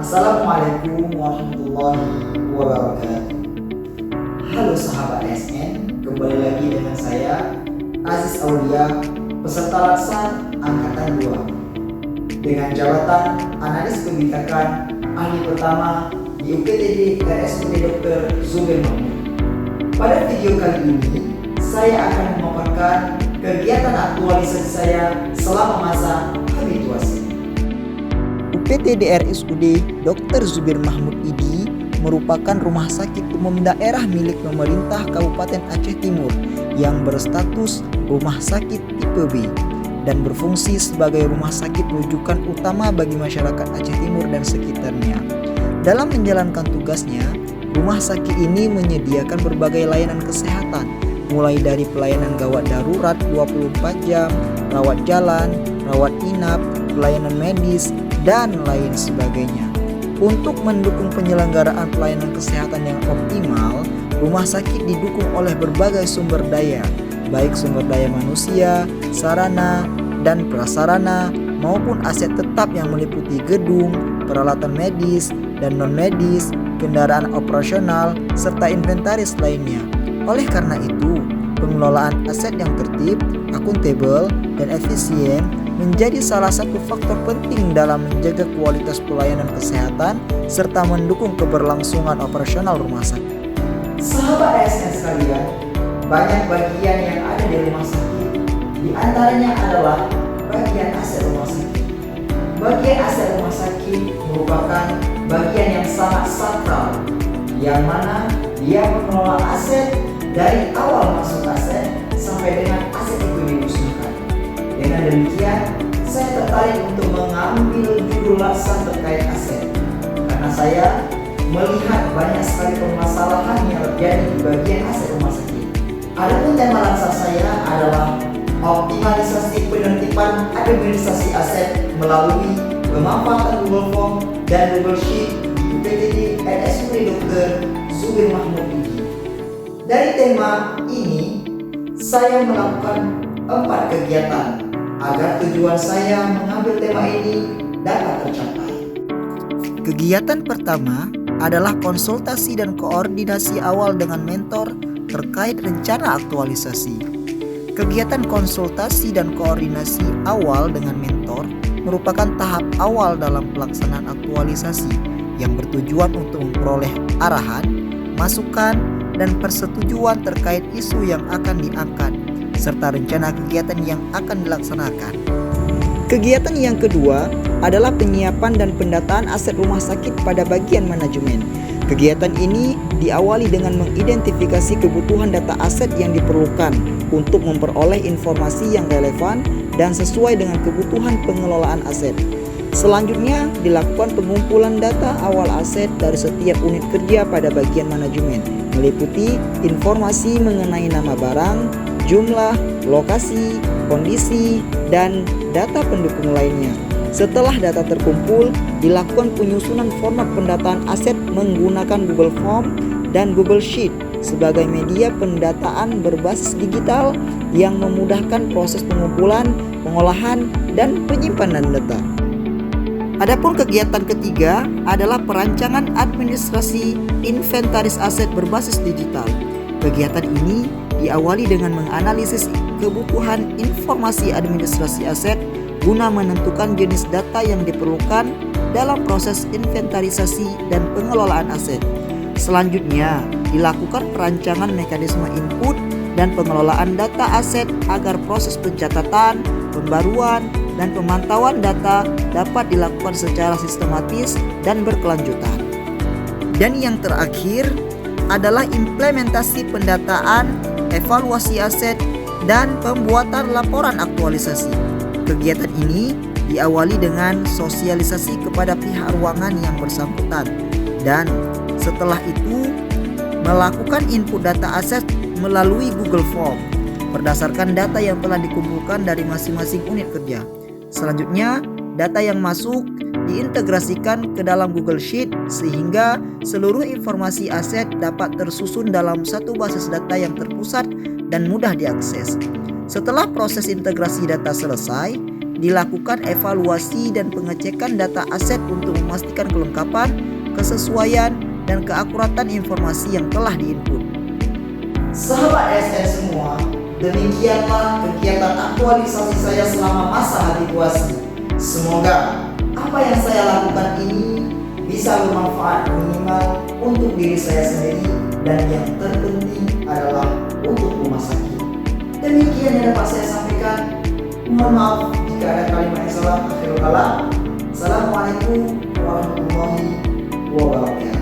Assalamualaikum warahmatullahi wabarakatuh. Halo sahabat ASN, kembali lagi dengan saya Aziz Aulia, peserta laksana Angkatan 2 dengan jabatan Analis Kebijakan Ahli Pertama di UPTD RSUD Dr. Zubair Mahmud. Pada video kali ini, saya akan memaparkan kegiatan aktualisasi saya selama masa habituasi. UPTD RSUD Dr. Zubair Mahmud ID merupakan rumah sakit umum daerah milik pemerintah Kabupaten Aceh Timur yang berstatus rumah sakit tipe B dan berfungsi sebagai rumah sakit rujukan utama bagi masyarakat Aceh Timur dan sekitarnya. Dalam menjalankan tugasnya, rumah sakit ini menyediakan berbagai layanan kesehatan, mulai dari pelayanan gawat darurat 24 jam, rawat jalan, rawat inap, pelayanan medis, dan lain sebagainya. Untuk mendukung penyelenggaraan pelayanan kesehatan yang optimal, rumah sakit didukung oleh berbagai sumber daya, baik sumber daya manusia, sarana, dan prasarana, maupun aset tetap yang meliputi gedung, peralatan medis, dan non-medis, kendaraan operasional, serta inventaris lainnya. Oleh karena itu, pengelolaan aset yang tertib, akuntabel, dan efisien menjadi salah satu faktor penting dalam menjaga kualitas pelayanan kesehatan serta mendukung keberlangsungan operasional rumah sakit. Sahabat ASN sekalian, banyak bagian yang ada di rumah sakit. Di antaranya adalah bagian aset rumah sakit. Bagian aset rumah sakit merupakan bagian yang sangat sakral, yang mana dia mengelola aset dari awal masuk aset sampai dengan aset itu dimusnahkan. Dengan demikian, saya tertarik untuk mengambil judul laksana terkait aset karena saya melihat banyak sekali permasalahan yang terjadi di bagian aset rumah sakit. Adapun tema laksana saya adalah optimalisasi penertiban administrasi aset melalui pemanfaatan Google Form dan Google Sheet di UPTD RSUD Dr. Zubair Mahmud ini. Dari tema ini, saya melakukan 4 kegiatan agar tujuan saya mengambil tema ini dapat tercapai. Kegiatan pertama adalah konsultasi dan koordinasi awal dengan mentor terkait rencana aktualisasi. Kegiatan konsultasi dan koordinasi awal dengan mentor merupakan tahap awal dalam pelaksanaan aktualisasi yang bertujuan untuk memperoleh arahan, masukan, dan persetujuan terkait isu yang akan diangkat serta rencana kegiatan yang akan dilaksanakan. Kegiatan yang kedua adalah penyiapan dan pendataan aset rumah sakit pada bagian manajemen. Kegiatan ini diawali dengan mengidentifikasi kebutuhan data aset yang diperlukan untuk memperoleh informasi yang relevan dan sesuai dengan kebutuhan pengelolaan aset. Selanjutnya, dilakukan pengumpulan data awal aset dari setiap unit kerja pada bagian manajemen, meliputi informasi mengenai nama barang, jumlah, lokasi, kondisi, dan data pendukung lainnya. Setelah data terkumpul, dilakukan penyusunan format pendataan aset menggunakan Google Form dan Google Sheet sebagai media pendataan berbasis digital yang memudahkan proses pengumpulan, pengolahan, dan penyimpanan data. Adapun kegiatan ketiga adalah perancangan administrasi inventaris aset berbasis digital. Kegiatan ini diawali dengan menganalisis kebutuhan informasi administrasi aset guna menentukan jenis data yang diperlukan dalam proses inventarisasi dan pengelolaan aset. Selanjutnya, dilakukan perancangan mekanisme input dan pengelolaan data aset agar proses pencatatan, pembaruan, dan pemantauan data dapat dilakukan secara sistematis dan berkelanjutan. Dan yang terakhir adalah implementasi pendataan, evaluasi aset, dan pembuatan laporan aktualisasi. Kegiatan ini diawali dengan sosialisasi kepada pihak ruangan yang bersangkutan dan setelah itu melakukan input data aset melalui Google Form berdasarkan data yang telah dikumpulkan dari masing-masing unit kerja. Selanjutnya, data yang masuk diintegrasikan ke dalam Google Sheet sehingga seluruh informasi aset dapat tersusun dalam satu basis data yang terpusat dan mudah diakses. Setelah proses integrasi data selesai, dilakukan evaluasi dan pengecekan data aset untuk memastikan kelengkapan, kesesuaian, dan keakuratan informasi yang telah diinput. Sahabat ASN semua, demikianlah kegiatan aktualisasi saya selama masa habituasi. Semoga apa yang saya lakukan ini bisa bermanfaat minimal untuk diri saya sendiri dan yang terpenting adalah untuk rumah sakit. Demikian yang dapat saya sampaikan. Mohon maaf jika ada kalimat yang salah. Akhirul kalam. Assalamualaikum warahmatullahi wabarakatuh.